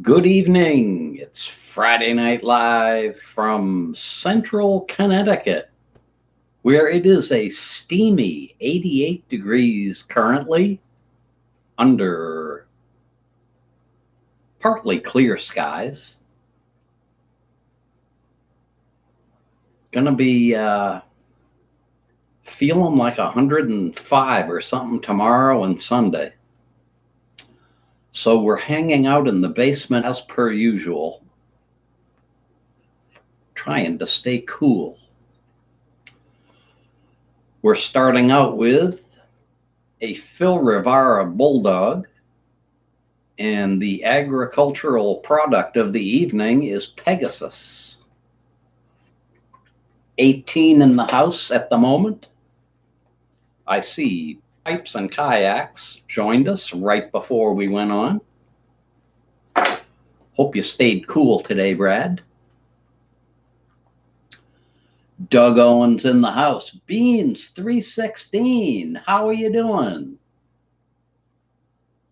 Good evening. It's Friday Night Live from Central Connecticut, where it is a steamy 88 degrees currently under partly clear skies. Gonna be feeling like 105 or something tomorrow and Sunday. So we're hanging out in the basement as per usual, trying to stay cool. We're starting out with a Phil Rivara Bulldog, and the agricultural product of the evening is Pegasus. 18 in the house at the moment. I see Pipes and Kayaks joined us right before we went on. Hope you stayed cool today, Brad. Doug Owens in the house. Beans 316. How are you doing?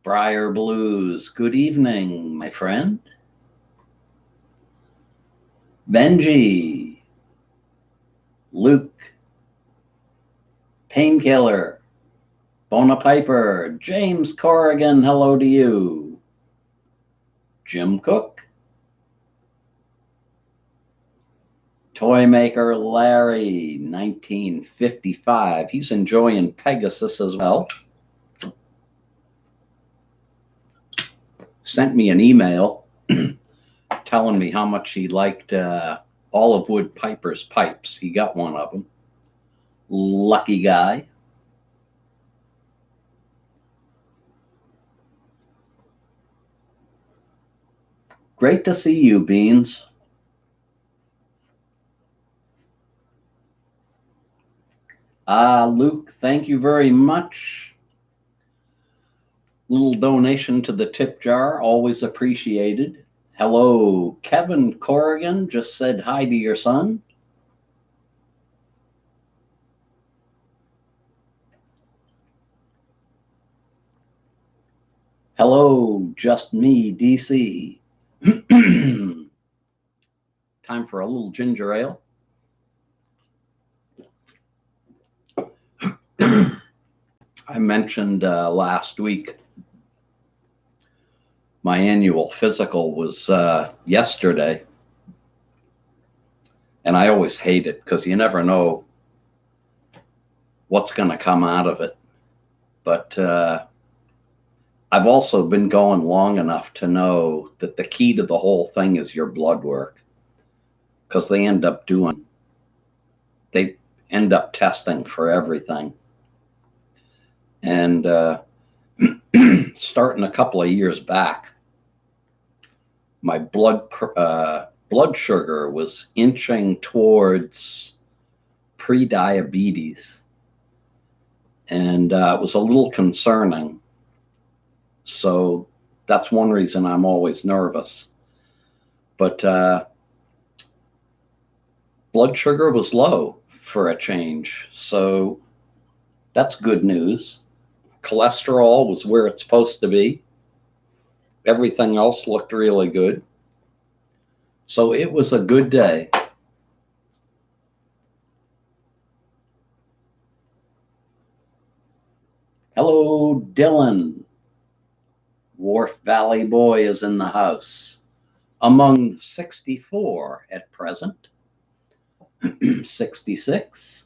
Briar Blues. Good evening, my friend. Benji. Luke. Painkiller. Bonapiper. James Corrigan. Hello to you. Jim Cook. Toymaker Larry, 1955. He's enjoying Pegasus as well. Sent me an email telling me how much he liked Olive Piper's pipes. He got one of them. Lucky guy. Great to see you, Beans. Luke, thank you very much. Little donation to the tip jar, always appreciated. Hello, Kevin Corrigan just said hi to your son. Hello, just me, DC. Time for a little ginger ale. I mentioned last week my annual physical was yesterday, and I always hate it because you never know what's going to come out of it. But I've also been going long enough to know that the key to the whole thing is your blood work, because they end up testing for everything. And starting a couple of years back, my blood sugar was inching towards pre-diabetes, and it was a little concerning. So that's one reason I'm always nervous. But blood sugar was low for a change, so that's good news. Cholesterol was where it's supposed to be. Everything else looked really good. So it was a good day. Hello, Dylan. Wharf Valley Boy is in the house. Among 64 at present. 66.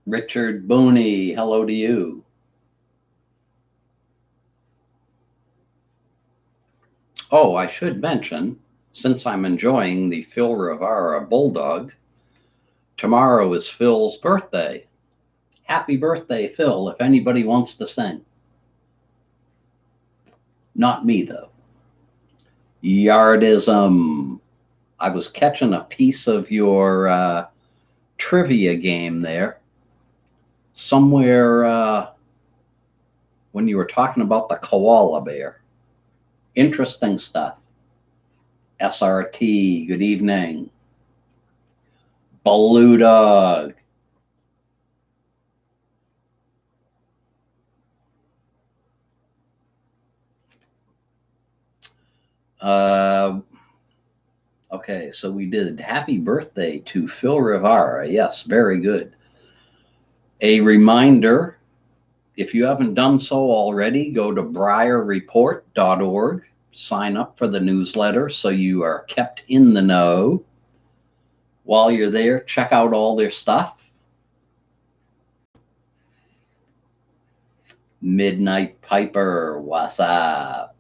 Richard Booney, hello to you. Oh, I should mention, since I'm enjoying the Phil Rivara Bulldog, tomorrow is Phil's birthday. Happy birthday, Phil, if anybody wants to sing. Not me, though. Yardism. I was catching a piece of your trivia game there. Somewhere when you were talking about the koala bear. Interesting stuff. SRT, good evening. Baloo Dog. Okay, so we did happy birthday to Phil Rivara. Yes, very good. A reminder, if you haven't done so already, go to briarreport.org, sign up for the newsletter so you are kept in the know. While you're there, check out all their stuff. Midnight Piper, what's up?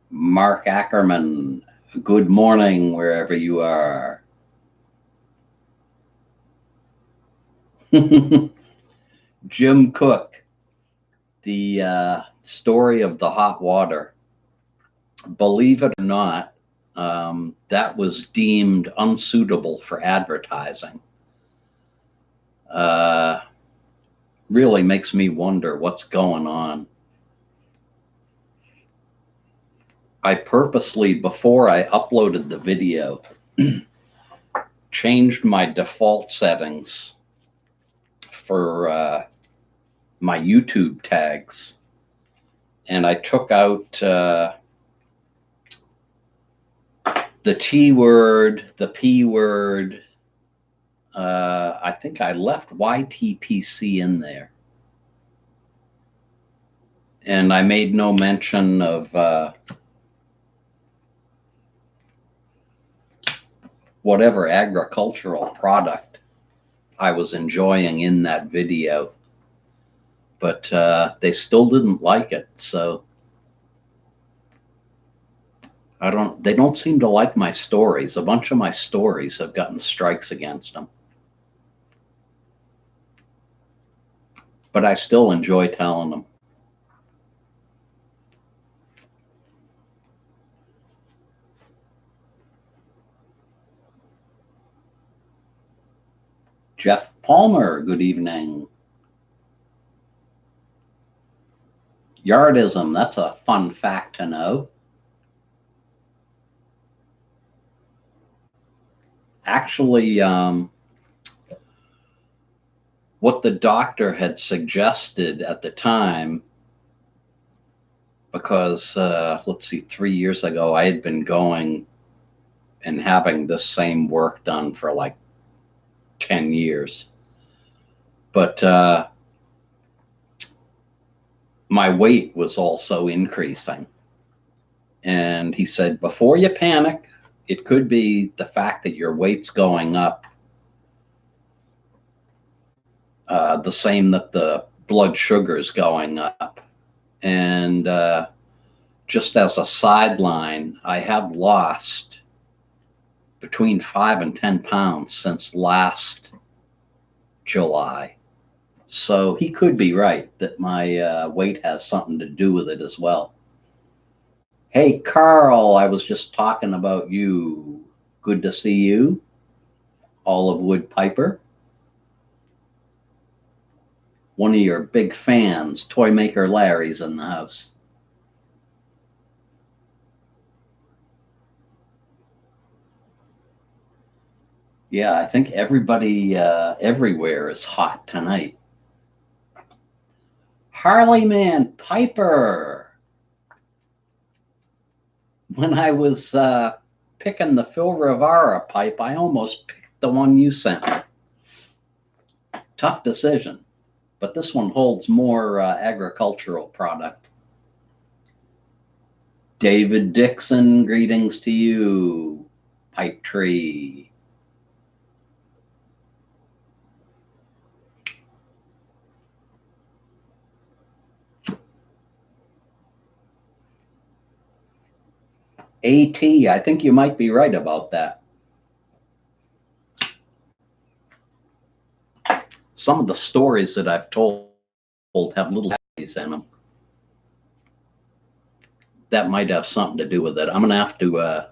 Mark Ackerman, good morning wherever you are. Jim Cook, the story of the hot water. Believe it or not, that was deemed unsuitable for advertising. Really makes me wonder what's going on. I purposely, before I uploaded the video, changed my default settings for my YouTube tags. And I took out the T word, the P word. I think I left YTPC in there. And I made no mention of whatever agricultural product I was enjoying in that video. But they still didn't like it, so they don't seem to like my stories. A bunch of my stories have gotten strikes against them. But I still enjoy telling them. Jeff Palmer, good evening. Yardism, that's a fun fact to know. Actually, what the doctor had suggested at the time, because let's see, 3 years ago, I had been going and having the same work done for like 10 years. But my weight was also increasing. And he said, before you panic, it could be the fact that your weight's going up, the same that the blood sugar's going up. And just as a sideline, I have lost between 5 and 10 pounds since last July. So he could be right that my weight has something to do with it as well. Hey, Carl, I was just talking about you. Good to see you. Olive Wood Piper. One of your big fans, Toy Maker Larry's in the house. Yeah, I think everybody everywhere is hot tonight. Harley Man Piper. When I was picking the Phil Rivara pipe, I almost picked the one you sent me. Tough decision, but this one holds more agricultural product. David Dixon, greetings to you, Pipe Tree. AT, I think you might be right about that. Some of the stories that I've told have little A's in them. That might have something to do with it. I'm going to have to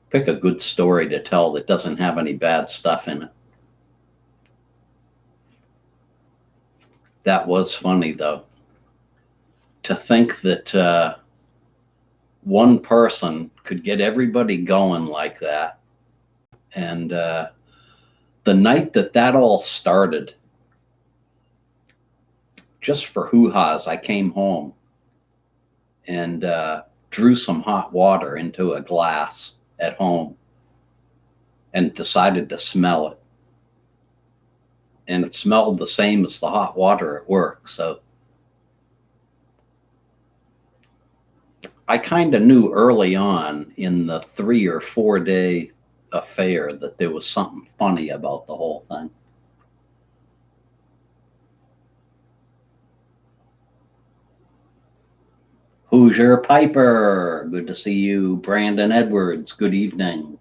pick a good story to tell that doesn't have any bad stuff in it. That was funny, though. To think that one person could get everybody going like that. And the night that all started, just for hoo-has, I came home and drew some hot water into a glass at home and decided to smell it. And it smelled the same as the hot water at work. So I kind of knew early on in the 3 or 4 day affair that there was something funny about the whole thing. Hoosier Piper, good to see you. Brandon Edwards, good evening.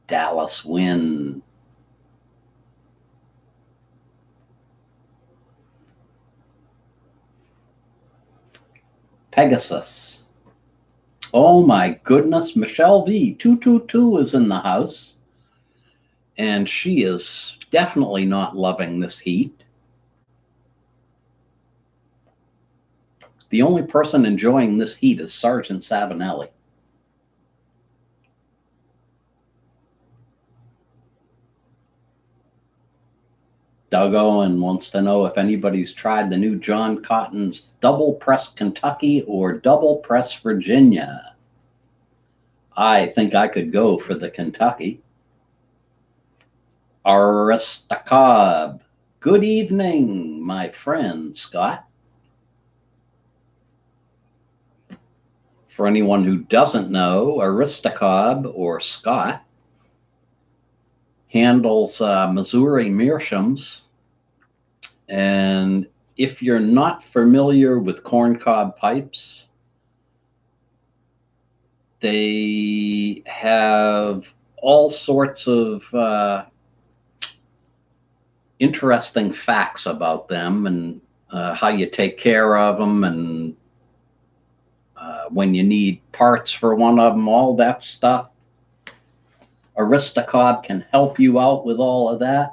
Dallas Wynn. Pegasus. Oh my goodness, Michelle V. 222 is in the house. And she is definitely not loving this heat. The only person enjoying this heat is Sergeant Savinelli. Doug Owen wants to know if anybody's tried the new John Cotton's Double Press Kentucky or Double Press Virginia. I think I could go for the Kentucky. Aristocob. Good evening, my friend Scott. For anyone who doesn't know, Aristocob or Scott handles Missouri meerschaums. And if you're not familiar with corncob pipes, they have all sorts of interesting facts about them and how you take care of them and when you need parts for one of them, all that stuff. Aristocob can help you out with all of that.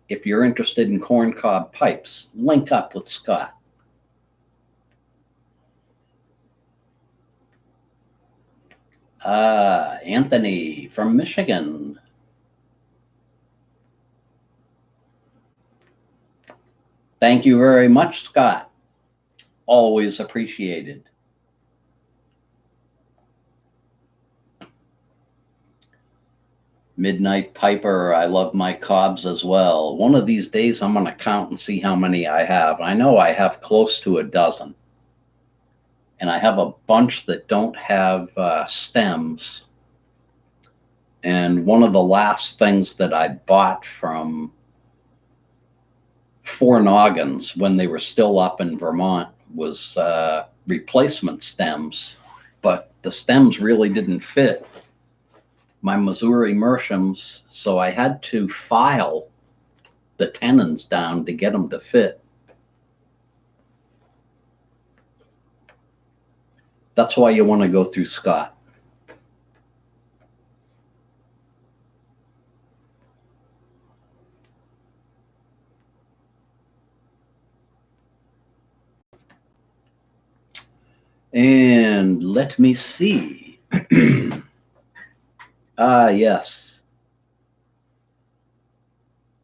If you're interested in corncob pipes, link up with Scott. Anthony from Michigan. Thank you very much, Scott. Always appreciated. Midnight Piper, I love my cobs as well. One of these days I'm going to count and see how many I have. I know I have close to a dozen. And I have a bunch that don't have stems. And one of the last things that I bought from Four Noggins when they were still up in Vermont was replacement stems, but the stems really didn't fit my Missouri meerschaums, so I had to file the tenons down to get them to fit. That's why you want to go through Scott. And let me see. Yes.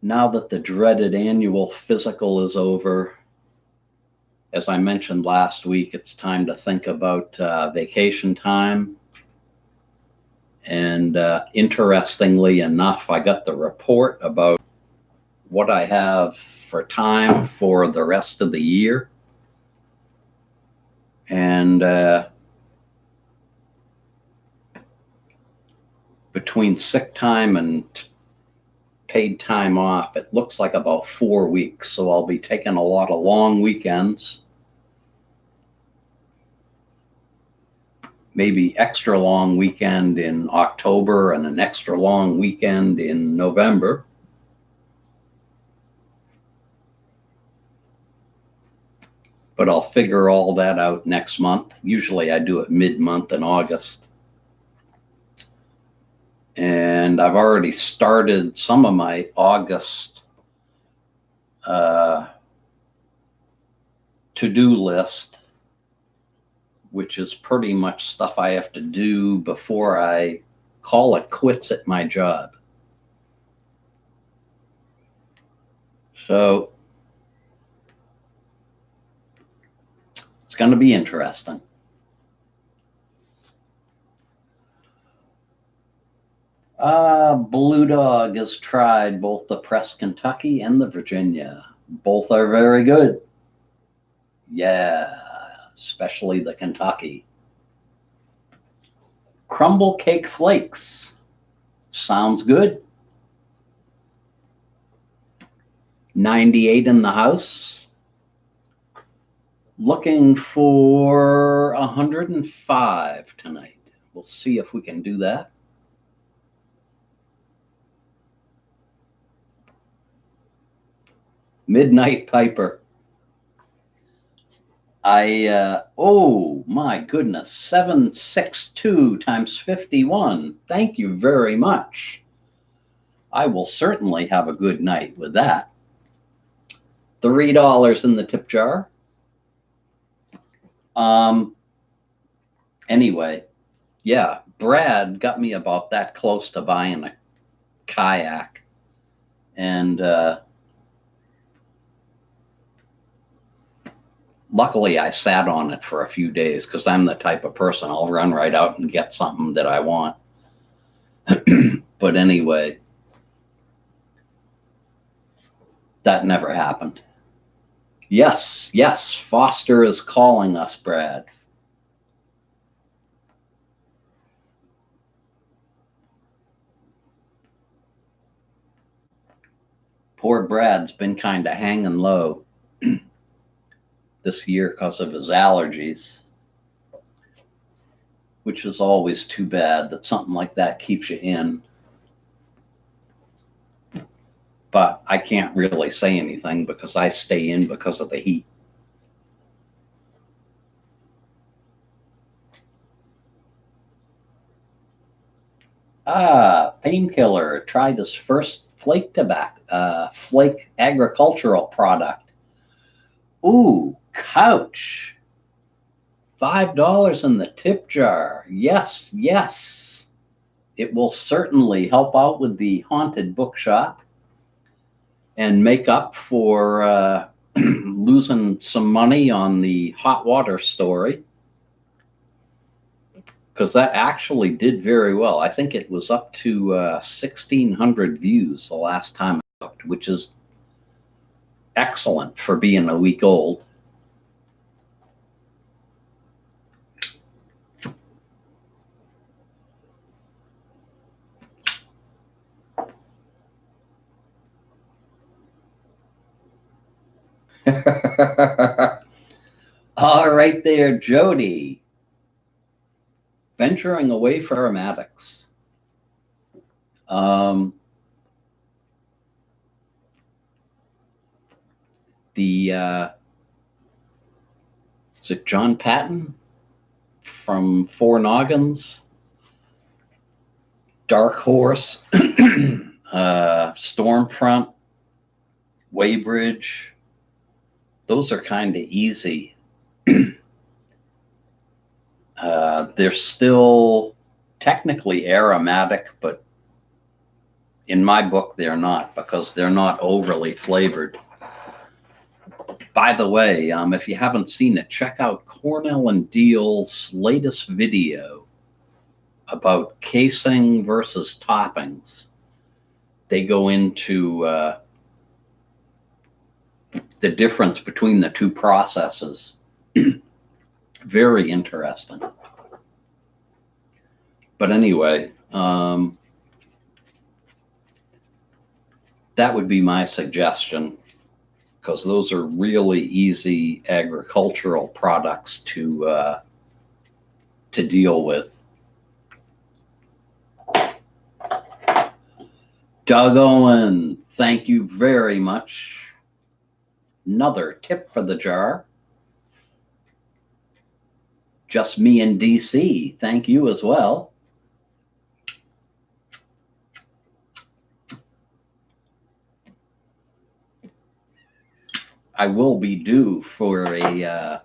Now that the dreaded annual physical is over, as I mentioned last week, it's time to think about vacation time. And interestingly enough, I got the report about what I have for time for the rest of the year. And between sick time and paid time off, it looks like about 4 weeks. So I'll be taking a lot of long weekends, maybe extra long weekend in October and an extra long weekend in November. But I'll figure all that out next month. Usually I do it mid-month in August. And I've already started some of my August to-do list, which is pretty much stuff I have to do before I call it quits at my job. So going to be interesting. Blue Dog has tried both the Press Kentucky and the Virginia. Both are very good. Yeah, especially the Kentucky. Crumble Cake Flakes. Sounds good. 98 in the house. Looking for 105 tonight. We'll see if we can do that. Midnight Piper. Oh my goodness, 762 times 51. Thank you very much. I will certainly have a good night with that. $3 in the tip jar. Anyway, yeah, Brad got me about that close to buying a kayak. And luckily I sat on it for a few days because I'm the type of person I'll run right out and get something that I want. But anyway, that never happened. Yes, yes, Foster is calling us, Brad. Poor Brad's been kind of hanging low this year because of his allergies, which is always too bad that something like that keeps you in. But I can't really say anything because I stay in because of the heat. Painkiller tried his first flake tobacco, flake agricultural product. Ooh, couch. $5 in the tip jar. Yes, yes. It will certainly help out with the haunted bookshop and make up for losing some money on the hot water story, because that actually did very well. I think it was up to 1,600 views the last time I looked, which is excellent for being a week old. All right there, Jody. Venturing away for aromatics. Is it John Patton from Four Noggins? Dark Horse, Stormfront, Weybridge. Those are kind of easy. They're still technically aromatic, but in my book, they're not, because they're not overly flavored. By the way, if you haven't seen it, check out Cornell and Deal's latest video about casing versus toppings. They go into the difference between the two processes. Very interesting. But anyway, that would be my suggestion, because those are really easy agricultural products to deal with. Doug Owen, thank you very much. Another tip for the jar. Just me in DC, thank you as well. I will be due for a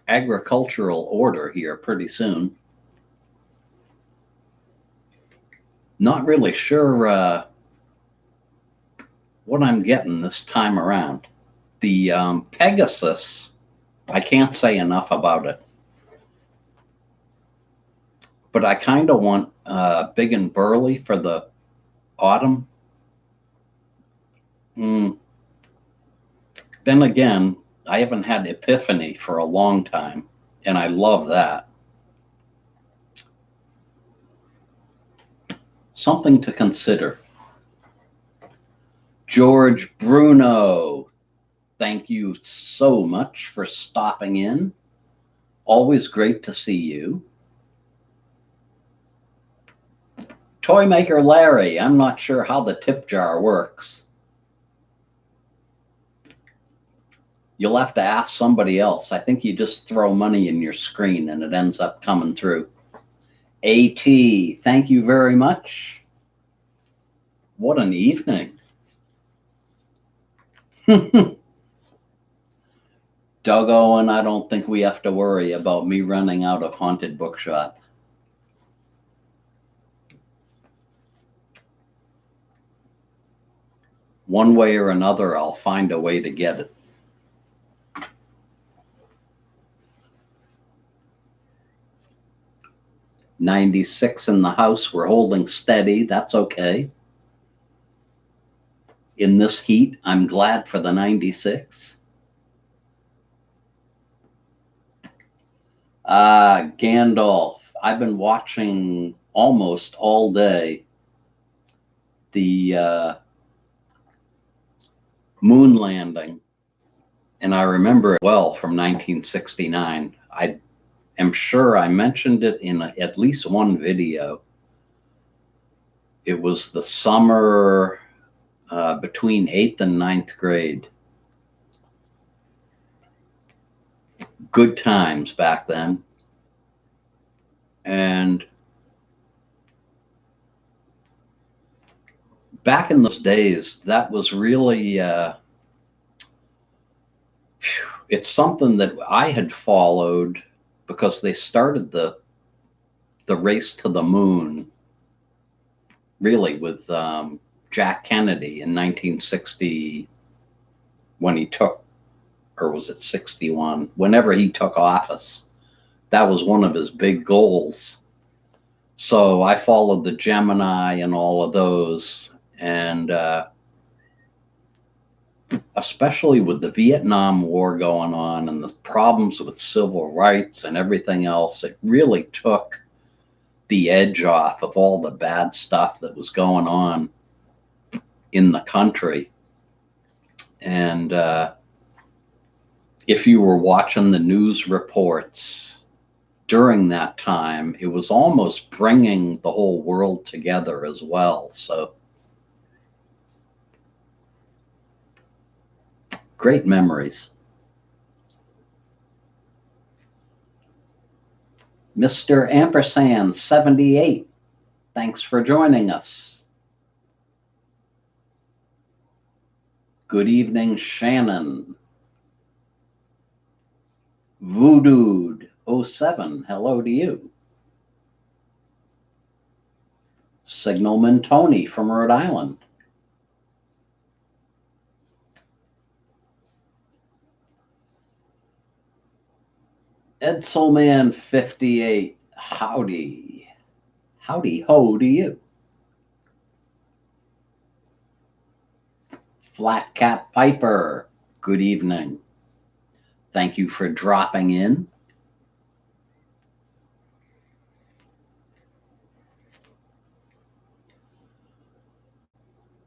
agricultural order here pretty soon. Not really sure what I'm getting this time around. The Pegasus I can't say enough about it. But I kind of want Big and Burly for the autumn. Then again, I haven't had Epiphany for a long time, and I love that. Something to consider. George Bruno, thank you so much for stopping in. Always great to see you. Toy Maker Larry, I'm not sure how the tip jar works. You'll have to ask somebody else. I think you just throw money in your screen and it ends up coming through. AT, thank you very much. What an evening. Doug Owen, I don't think we have to worry about me running out of Haunted Bookshop. One way or another, I'll find a way to get it. '96 in the house. We're holding steady. That's okay. In this heat, I'm glad for the '96. Gandalf. I've been watching almost all day the moon landing, and I remember it well from 1969. I am sure I mentioned it in at least one video. It was the summer between 8th and 9th grade. Good times back then. And back in those days, that was really, it's something that I had followed because they started the race to the moon, really, with Jack Kennedy in 1960, when he took, or was it 61? Whenever he took office, that was one of his big goals. So I followed the Gemini and all of those, and especially with the Vietnam War going on and the problems with civil rights and everything else, it really took the edge off of all the bad stuff that was going on in the country. And if you were watching the news reports during that time, it was almost bringing the whole world together as well. So great memories. Mr. Ampersand 78, thanks for joining us. Good evening, Shannon. Voodooed 07, hello to you. Signalman Tony from Rhode Island. Edselman 58, howdy. Howdy ho to you. Flat Cap Piper, good evening. Thank you for dropping in.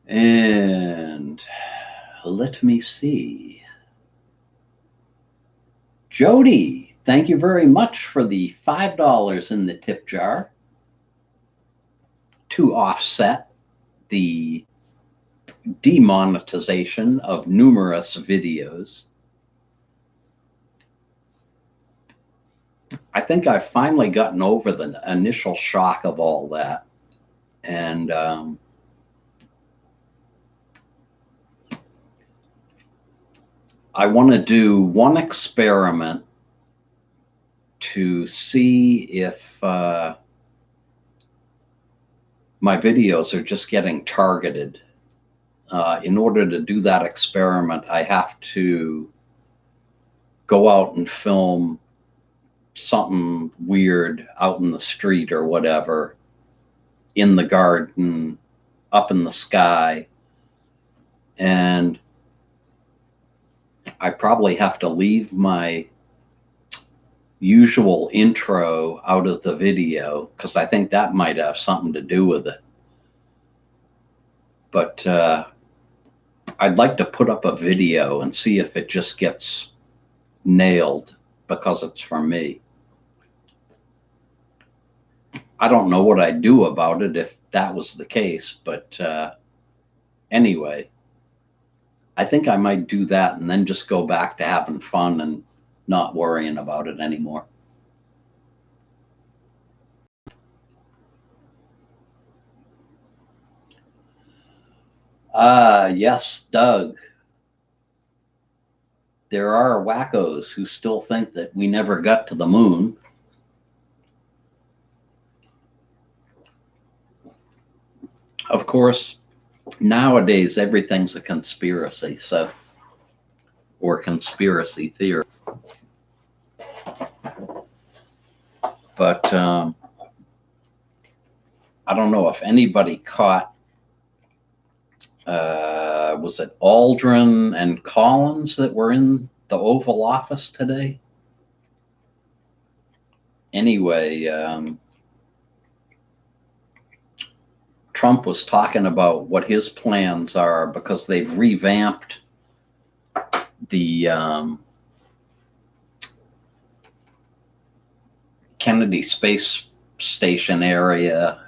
And let me see. Jody, thank you very much for the $5 in the tip jar to offset the demonetization of numerous videos. I think I've finally gotten over the initial shock of all that. And I want to do one experiment to see if my videos are just getting targeted. In order to do that experiment, I have to go out and film something weird out in the street or whatever, in the garden, up in the sky, and I probably have to leave my usual intro out of the video because I think that might have something to do with it. But I'd like to put up a video and see if it just gets nailed because it's for me. I don't know what I'd do about it if that was the case, but anyway, I think I might do that and then just go back to having fun and not worrying about it anymore. Yes, Doug. There are wackos who still think that we never got to the moon. Of course, nowadays everything's a conspiracy, or conspiracy theory. But I don't know if anybody caught, was it Aldrin and Collins that were in the Oval Office today? Anyway, Trump was talking about what his plans are because they've revamped the Kennedy Space Station area,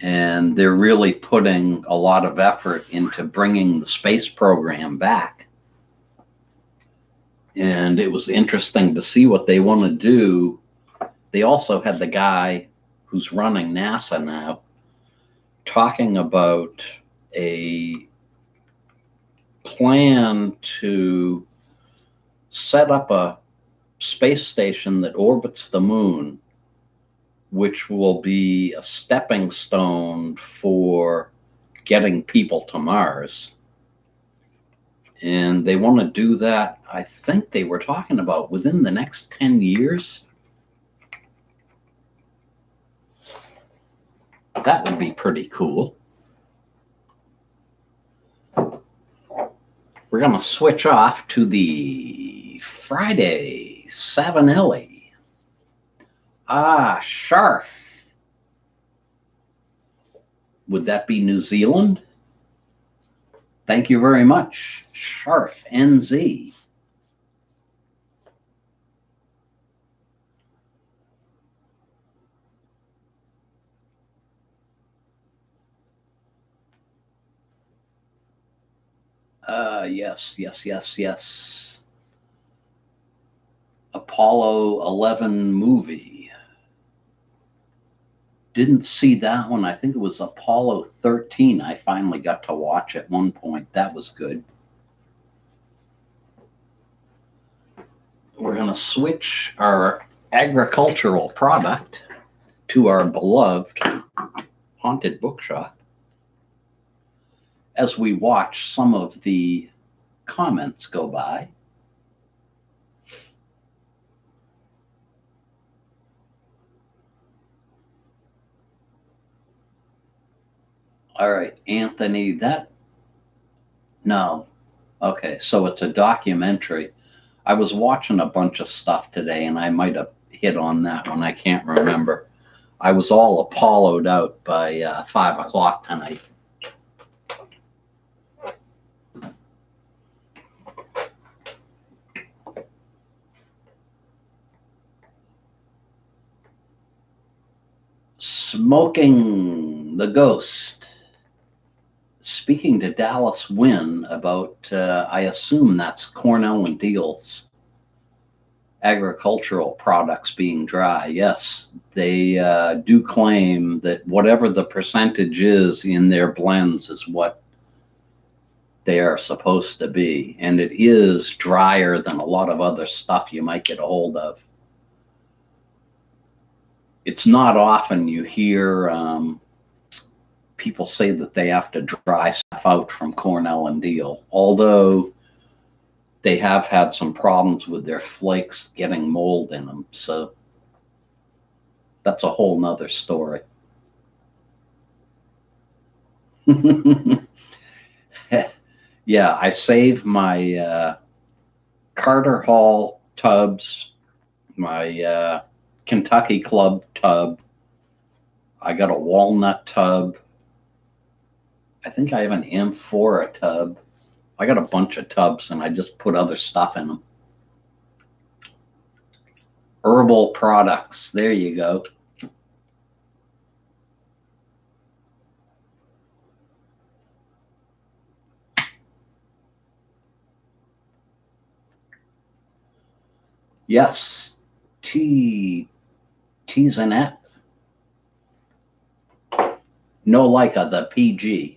and they're really putting a lot of effort into bringing the space program back. And it was interesting to see what they want to do. They also had the guy who's running NASA now talking about a plan to set up a space station that orbits the moon, which will be a stepping stone for getting people to Mars. And they want to do that, I think they were talking about within the next 10 years. That would be pretty cool. We're going to switch off to the Friday Savinelli. Sharf. Would that be New Zealand? Thank you very much. Sharf NZ. Yes. Apollo 11 movie. Didn't see that one. I think it was Apollo 13. I finally got to watch at one point. That was good. We're going to switch our agricultural product to our beloved Haunted Bookshop as we watch some of the comments go by. All right, Anthony, no. Okay, so it's a documentary. I was watching a bunch of stuff today and I might have hit on that one. I can't remember. I was all Apollo'd out by 5 o'clock tonight. Smoking the Ghost. Speaking to Dallas Wynn about, I assume that's Cornell and Deal's agricultural products being dry. Yes, they do claim that whatever the percentage is in their blends is what they are supposed to be. And it is drier than a lot of other stuff you might get a hold of. It's not often you hear people say that they have to dry stuff out from Cornell and Deal, although they have had some problems with their flakes getting mold in them. So that's a whole nother story. Yeah, I save my Carter Hall tubs, my Kentucky Club tub. I got a walnut tub. I think I have an amphora tub. I got a bunch of tubs and I just put other stuff in them. Herbal products. There you go. Yes. Teasanette. No Leica, the PG.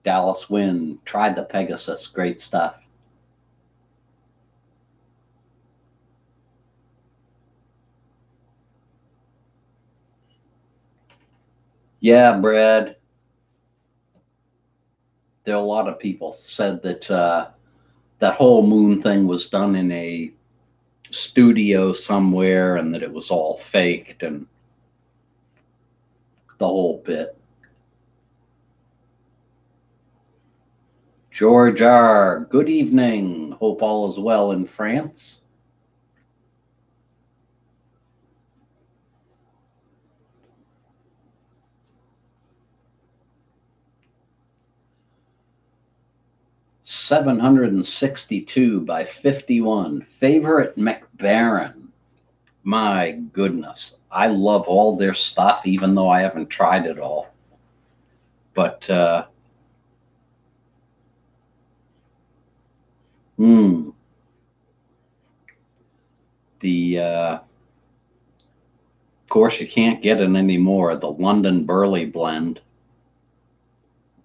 Dallas Wind. Tried the Pegasus. Great stuff. Yeah, Brad. There are a lot of people said that that whole moon thing was done in a studio somewhere and that it was all faked and the whole bit. George R., good evening. Hope all is well in France. $762 by 51. Favorite McBaren. My goodness. I love all their stuff, even though I haven't tried it all. But, of course, you can't get it anymore, the London Burley blend.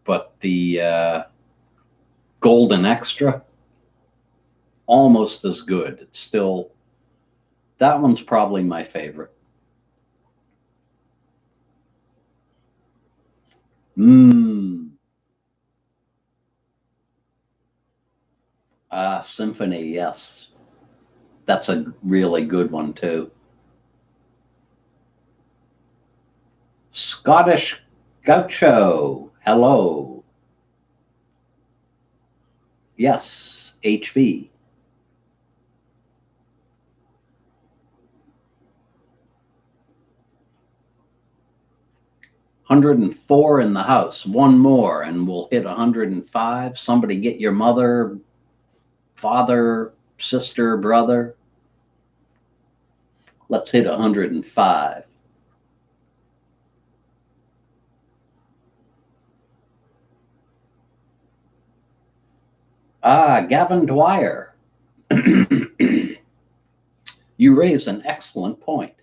But the Golden Extra, almost as good. It's still, that one's probably my favorite. Symphony, yes. That's a really good one, too. Scottish Gaucho, hello. Yes, HV. $104 in the house. One more and we'll hit 105. Somebody get your mother, father, sister, brother. Let's hit 105. Gavin Dwyer. You raise an excellent point.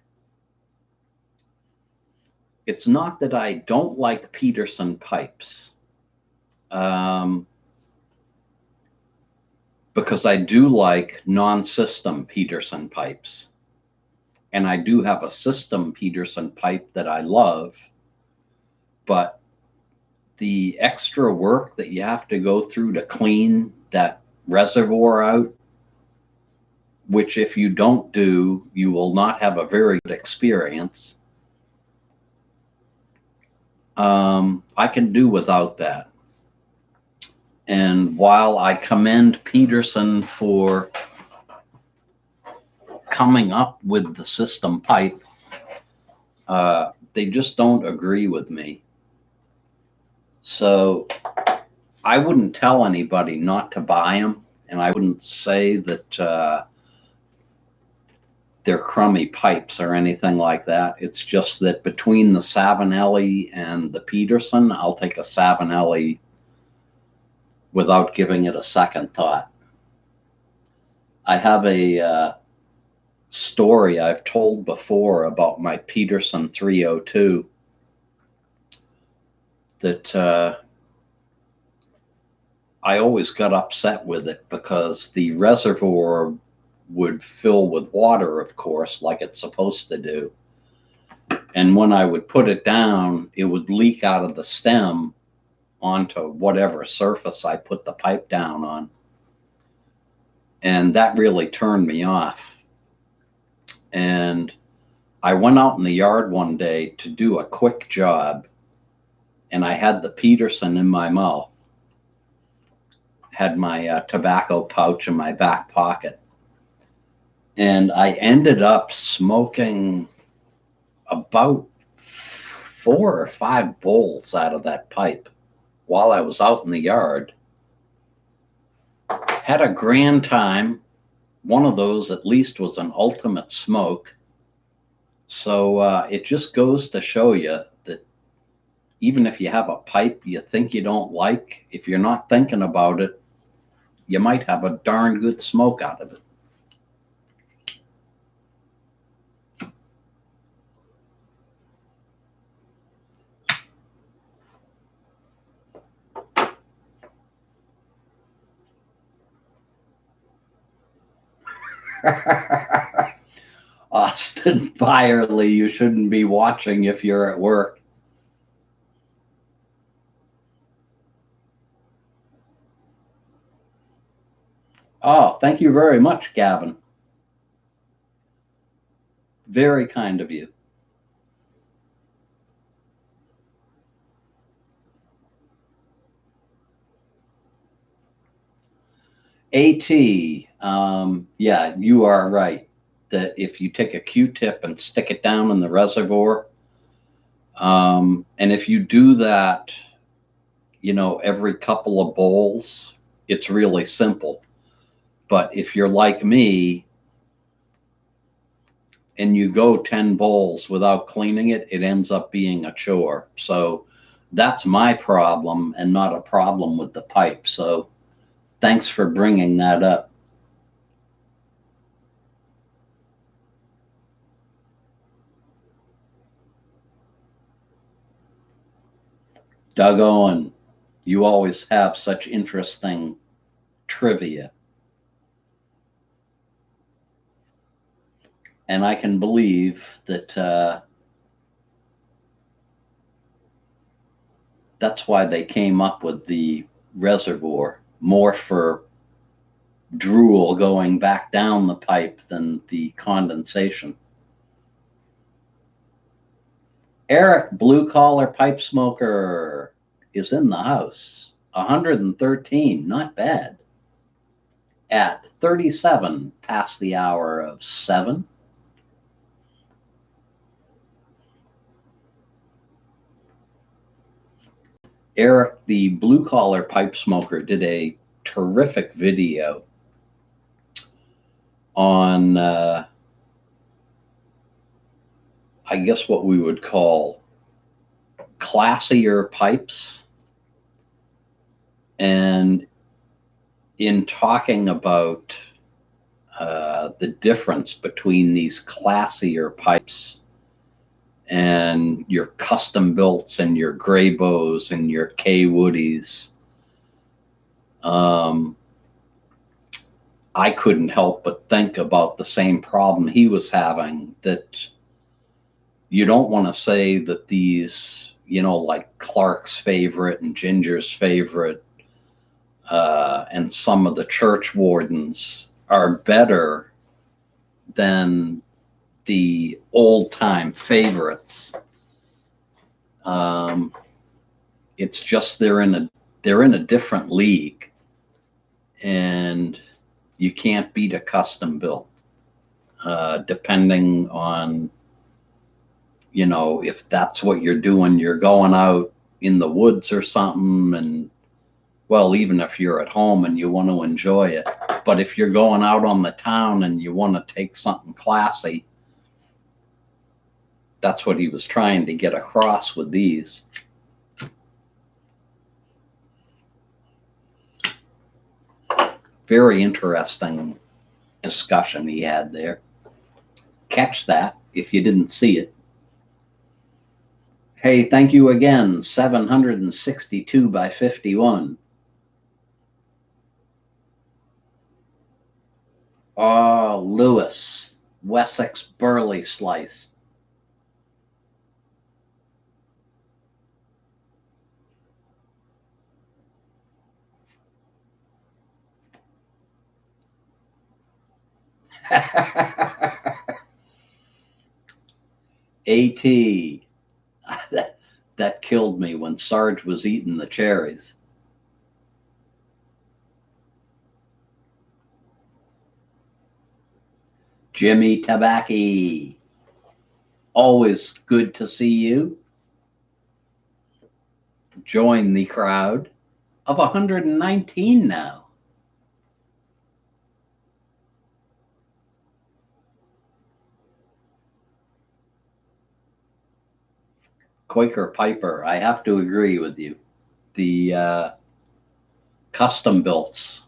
It's not that I don't like Peterson pipes, because I do like non-system Peterson pipes. And I do have a system Peterson pipe that I love, but the extra work that you have to go through to clean that reservoir out, which if you don't do, you will not have a very good experience. I can do without that. And while I commend Peterson for coming up with the system pipe, they just don't agree with me. So I wouldn't tell anybody not to buy them, and I wouldn't say that they're crummy pipes or anything like that. It's just that between the Savinelli and the Peterson, I'll take a Savinelli without giving it a second thought. I have a story I've told before about my Peterson 302 that I always got upset with it because the reservoir would fill with water, of course, like it's supposed to do. And when I would put it down, it would leak out of the stem onto whatever surface I put the pipe down on. And that really turned me off. And I went out in the yard one day to do a quick job, and I had the Peterson in my mouth, had my tobacco pouch in my back pocket. And I ended up smoking about 4 or 5 bowls out of that pipe while I was out in the yard. Had a grand time. One of those at least was an ultimate smoke. So it just goes to show you that even if you have a pipe you think you don't like, if you're not thinking about it, you might have a darn good smoke out of it. Austin Byerly, you shouldn't be watching if you're at work. Oh, thank you very much, Gavin. Very kind of you. AT, yeah, you are right. That if you take a Q-tip and stick it down in the reservoir, and if you do that, every couple of bowls, it's really simple. But if you're like me and you go 10 bowls without cleaning it, it ends up being a chore. So that's my problem and not a problem with the pipe. So thanks for bringing that up. Doug Owen, you always have such interesting trivia. And I can believe that that's why they came up with the reservoir, more for drool going back down the pipe than the condensation. Eric, blue collar pipe smoker, is in the house. 113, not bad. At 37 past the hour of 7. Eric, the blue collar pipe smoker, did a terrific video on, I guess what we would call classier pipes. And in talking about the difference between these classier pipes and your custom builts and your Grayboes and your K Woodies, I couldn't help but think about the same problem he was having, that you don't want to say that these, like Clark's favorite and Ginger's favorite and some of the church wardens are better than the old-time favorites. It's just they're in a different league, and you can't beat a custom built, depending on, if that's what you're doing. You're going out in the woods or something, and well, even if you're at home and you want to enjoy it. But if you're going out on the town and you want to take something classy, that's what he was trying to get across with these. Very interesting discussion he had there. Catch that if you didn't see it. Hey, thank you again. 762 by 51. Oh, Lewis, Wessex Burley Slice. AT. That killed me when Sarge was eating the cherries. Jimmy Tabaki. Always good to see you. Join the crowd of 119 now. Quaker Piper, I have to agree with you. The custom builts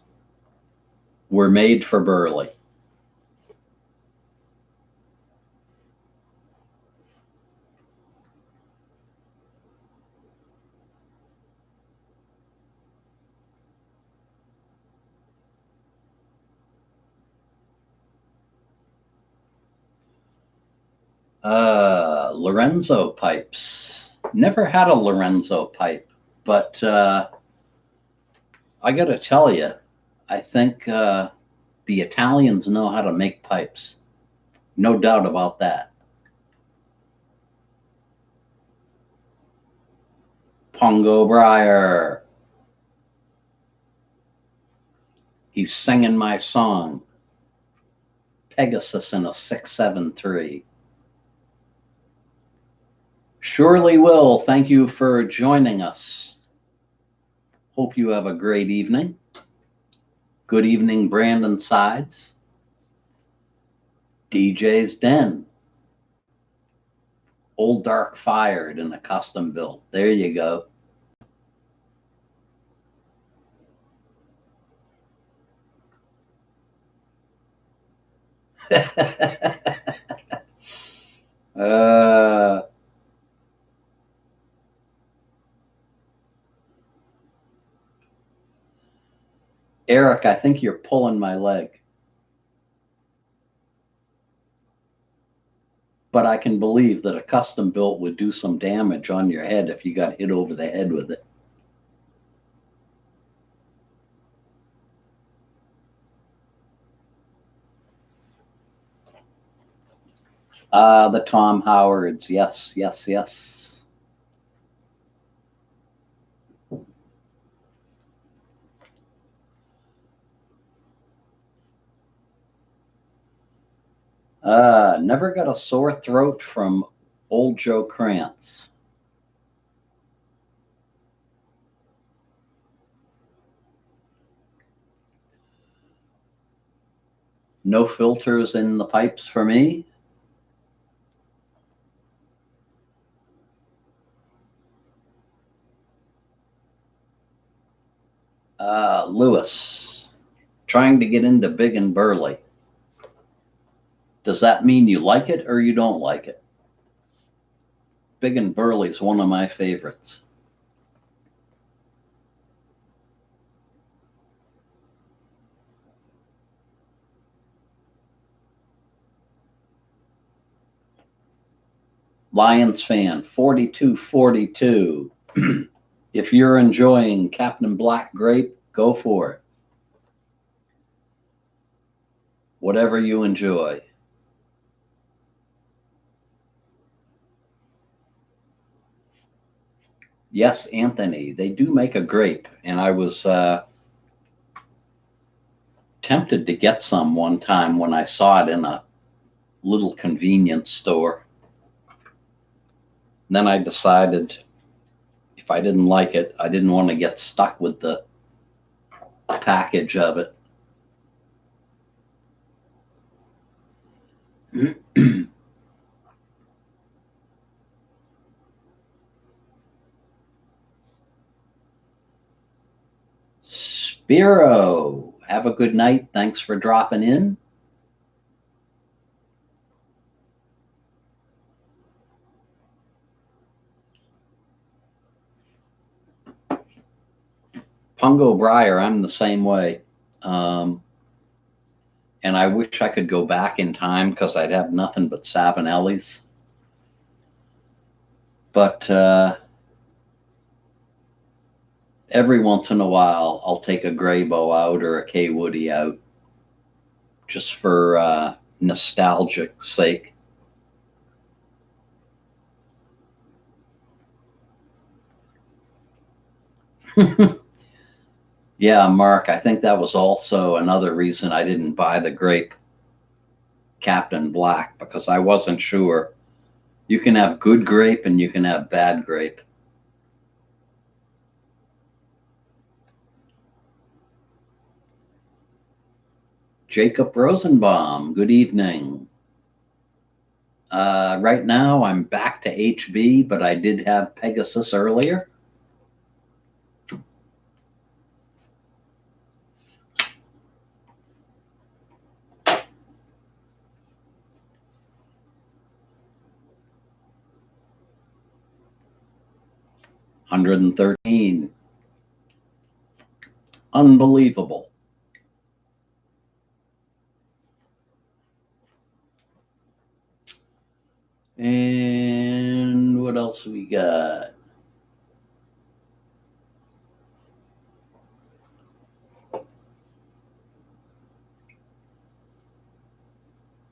were made for Burley. Lorenzo pipes. Never had a Lorenzo pipe, but I got to tell you, I think the Italians know how to make pipes. No doubt about that. Pongo Briar. He's singing my song, Pegasus in a 673. Surely will. Thank you for joining us. Hope you have a great evening. Good evening, Brandon Sides. DJ's Den. Old Dark Fired in a custom build. There you go. Eric, I think you're pulling my leg. But I can believe that a custom built would do some damage on your head if you got hit over the head with it. The Tom Howards. Yes, yes, yes. Never got a sore throat from old Joe Krantz. No filters in the pipes for me. Lewis, trying to get into Big and Burley. Does that mean you like it or you don't like it? Big and Burley's one of my favorites. Lions fan 4242. If you're enjoying Captain Black Grape, go for it. Whatever you enjoy. Yes, Anthony, they do make a grape, and I was tempted to get some one time when I saw it in a little convenience store. And then I decided if I didn't like it, I didn't want to get stuck with the package of it. Spiro, have a good night. Thanks for dropping in. Pongo Briar, I'm the same way. And I wish I could go back in time because I'd have nothing but Savinellis. But every once in a while, I'll take a Graybo out or a K Woody out just for nostalgic sake. Yeah, Mark, I think that was also another reason I didn't buy the grape Captain Black, because I wasn't sure. You can have good grape and you can have bad grape. Jacob Rosenbaum, good evening. Right now I'm back to HB, but I did have Pegasus earlier. $113. Unbelievable. And what else we got?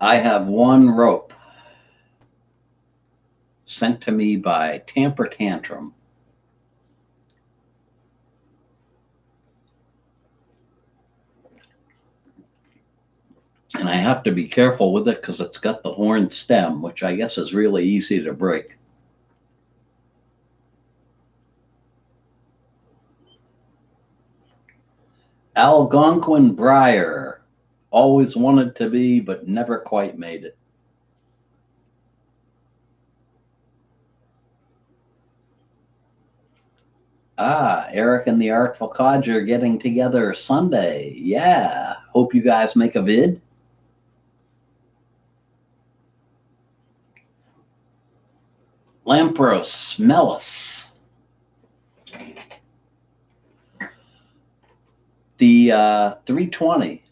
I have one rope sent to me by Tamper Tantrum. And I have to be careful with it because it's got the horn stem, which I guess is really easy to break. Algonquin Briar. Always wanted to be, but never quite made it. Eric and the Artful Codger getting together Sunday. Yeah. Hope you guys make a vid. Lampros, Mellis. The 320.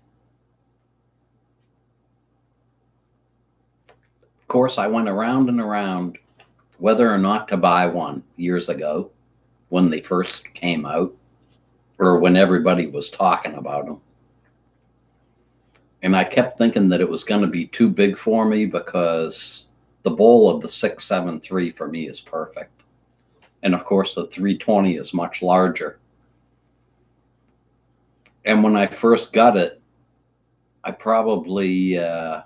Of course, I went around and around whether or not to buy one years ago when they first came out, or when everybody was talking about them. And I kept thinking that it was going to be too big for me because the bowl of the 673 for me is perfect. And of course, the 320 is much larger. And when I first got it, I probably had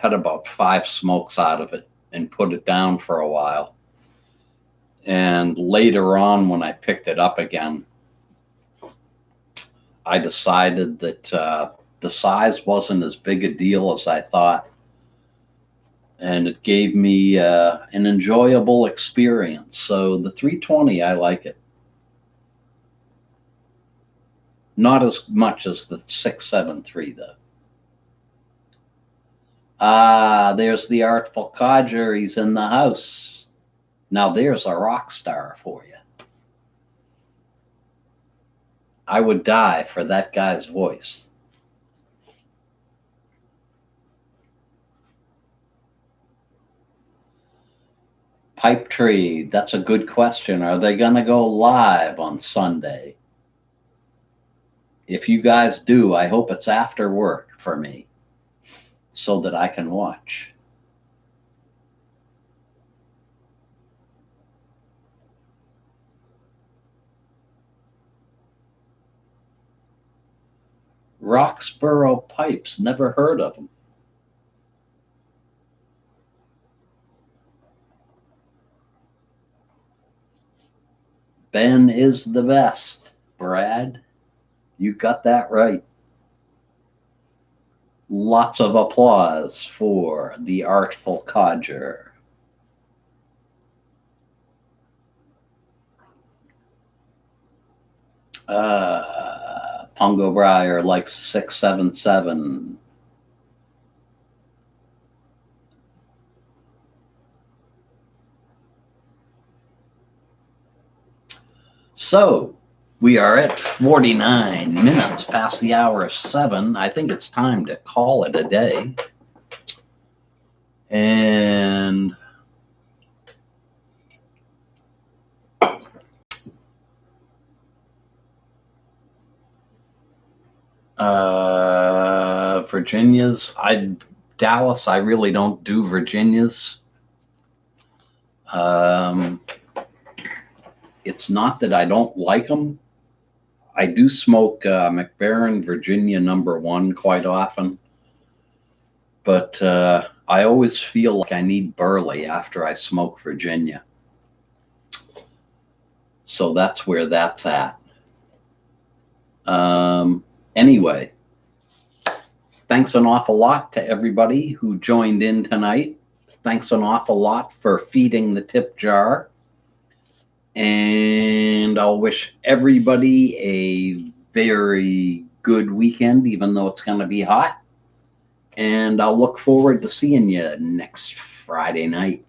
about 5 smokes out of it and put it down for a while. And later on, when I picked it up again, I decided that the size wasn't as big a deal as I thought. And it gave me an enjoyable experience. So the 320, I like it. Not as much as the 673, though. There's the Artful Codger. He's in the house. Now there's a rock star for you. I would die for that guy's voice. Pipe Tree, that's a good question. Are they going to go live on Sunday? If you guys do, I hope it's after work for me so that I can watch. Roxborough Pipes, never heard of them. Ben is the best, Brad. You got that right. Lots of applause for the Artful Codger. Pongo Briar likes 677. So, We are at 49 minutes past the hour of 7. I think it's time to call it a day. And Virginia's, Dallas, I really don't do Virginia's. It's not that I don't like them. I do smoke McBaron Virginia #1 quite often, but I always feel like I need Burley after I smoke Virginia. So that's where that's at. Anyway, thanks an awful lot to everybody who joined in tonight. Thanks an awful lot for feeding the tip jar. And I'll wish everybody a very good weekend, even though it's going to be hot. And I'll look forward to seeing you next Friday night.